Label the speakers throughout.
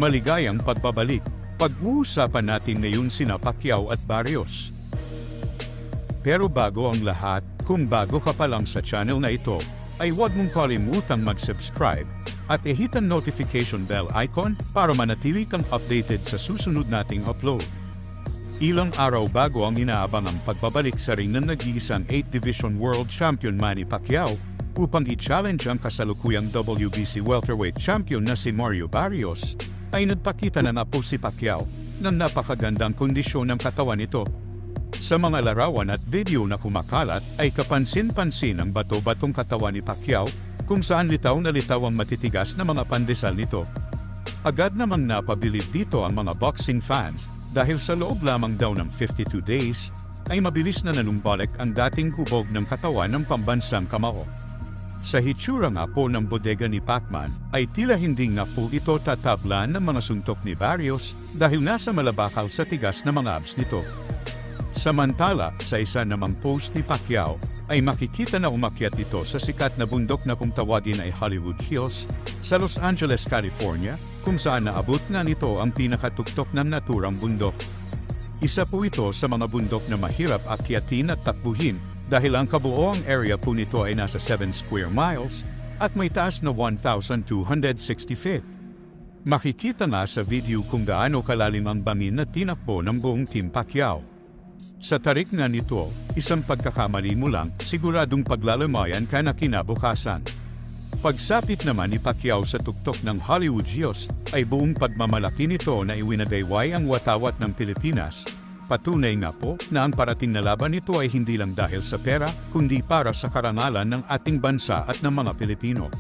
Speaker 1: Maligayang pagbabalik. Pag-uusapan natin ngayon sina Pacquiao at Barrios. Pero bago ang lahat, kung bago ka pa lang sa channel na ito, ay huwag mong kalimutang mag-subscribe at i-hit ang notification bell icon para manatili kang updated sa susunod nating upload. Ilang araw bago ang inaabangang pagbabalik sa ring ng nag-iisang 8th Division World Champion Manny Pacquiao upang i-challenge ang kasalukuyang WBC welterweight champion na si Mario Barrios, ay nagpakita na po si Pacquiao ng napakagandang kondisyon ng katawan nito. Sa mga larawan at video na kumakalat ay kapansin-pansin ang bato-batong katawan ni Pacquiao kung saan litaw na litaw ang matitigas na mga pandesal nito. Agad namang napabilib dito ang mga boxing fans dahil sa loob lamang daw ng 52 days ay mabilis na nanumbalik ang dating hubog ng katawan ng pambansang kamao. Sa hitsura nga po ng bodega ni Pacman ay tila hindi nga po ito tatablan ng mga suntok ni Barrios dahil nasa malabakal sa tigas na mga abs nito. Samantala, sa isa namang post ni Pacquiao ay makikita na umakyat ito sa sikat na bundok na kung tawagin ay Hollywood Hills sa Los Angeles, California, kung saan naabot nga nito ang pinakatuktok ng naturang bundok. Isa po ito sa mga bundok na mahirap akyatin at takbuhin dahil ang kabuoang area po nito ay nasa 7 square miles at may taas na 1,260 feet. Makikita nga sa video kung gaano kalalim ang bangin na tinakbo ng buong Team Pacquiao. Sa tarik nga nito, isang pagkakamali mo lang, siguradong paglalamayan ka na kinabukasan. Pagsapit naman ni Pacquiao sa tuktok ng Hollywood Hills, ay buong pagmamalaki nito na iwinagayway ang watawat ng Pilipinas. Patunay nga po na ang parating na laban nito ay hindi lang dahil sa pera, kundi para sa karangalan ng ating bansa at ng mga Pilipino.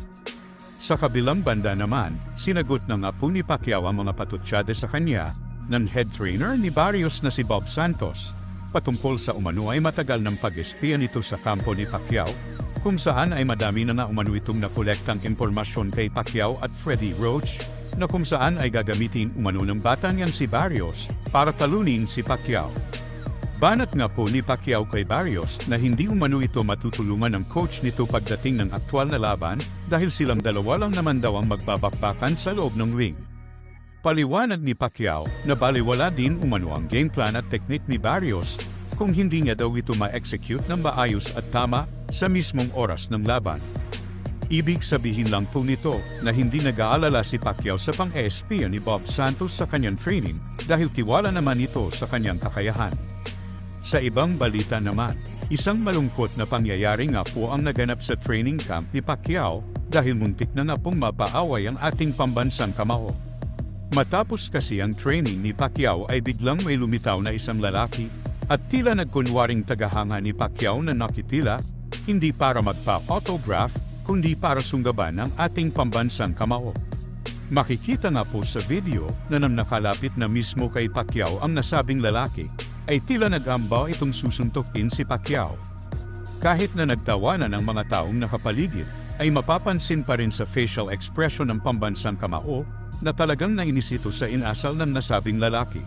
Speaker 1: Sa kabilang banda naman, sinagot na nga po ni Pacquiao ang mga patutsada sa kanya ng head trainer ni Barrios na si Bob Santos, patungkol sa umano ay matagal ng pag-espiya nito sa kampo ni Pacquiao, kung saan ay madami na umano itong nakolektang impormasyon kay Pacquiao at Freddie Roach, na kung saan ay gagamitin umano ng bata niyang si Barrios para talunin si Pacquiao. Banat nga po ni Pacquiao kay Barrios na hindi umano ito matutulungan ng coach nito pagdating ng aktwal na laban dahil silang dalawa lang naman daw ang magbabakbakan sa loob ng ring. Paliwanag ni Pacquiao na baliwala din umano ang game plan at technique ni Barrios kung hindi niya daw ito ma-execute ng maayos at tama sa mismong oras ng laban. Ibig sabihin lang po nito na hindi nag-aalala si Pacquiao sa pang-espiya ni Bob Santos sa kanyang training dahil tiwala naman ito sa kanyang kakayahan. Sa ibang balita naman, isang malungkot na pangyayari nga po ang naganap sa training camp ni Pacquiao dahil muntik na pong mapaaway ang ating pambansang kamao. Matapos kasi ang training ni Pacquiao ay biglang may lumitaw na isang lalaki at tila nagkunwaring tagahanga ni Pacquiao na nakitila, hindi para magpa-autograph, kundi para sunggaban ang ating pambansang kamao. Makikita nga po sa video na nang nakalapit na mismo kay Pacquiao ang nasabing lalaki, ay tila nag-amba itong susuntukin si Pacquiao. Kahit na nagtawanan ang mga taong nakapaligid, ay mapapansin pa rin sa facial expression ng pambansang kamao na talagang nainis ito sa inasal ng nasabing lalaki.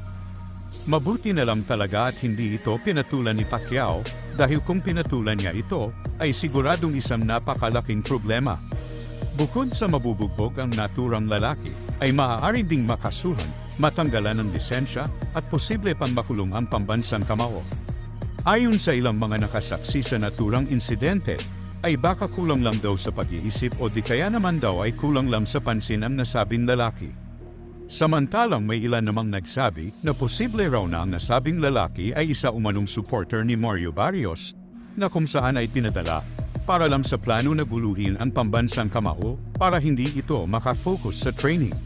Speaker 1: Mabuti na lang talaga at hindi ito pinatulan ni Pacquiao dahil kung pinatulan niya ito ay siguradong isang napakalaking problema. Bukod sa mabubugbog ang naturang lalaki ay maaari ding makasuhan, matanggalan ng lisensya at posible pang makulong ang pambansang kamao. Ayon sa ilang mga nakasaksi sa naturang insidente, ay baka kulang lang daw sa pag-iisip o di kaya naman daw ay kulang lang sa pansin ang nasabing lalaki. Samantalang may ilan namang nagsabi na posible raw na ang nasabing lalaki ay isa umanong supporter ni Mario Barrios na kung saan ay pinadala para lang sa plano na guluhin ang pambansang kamao para hindi ito makafocus sa training.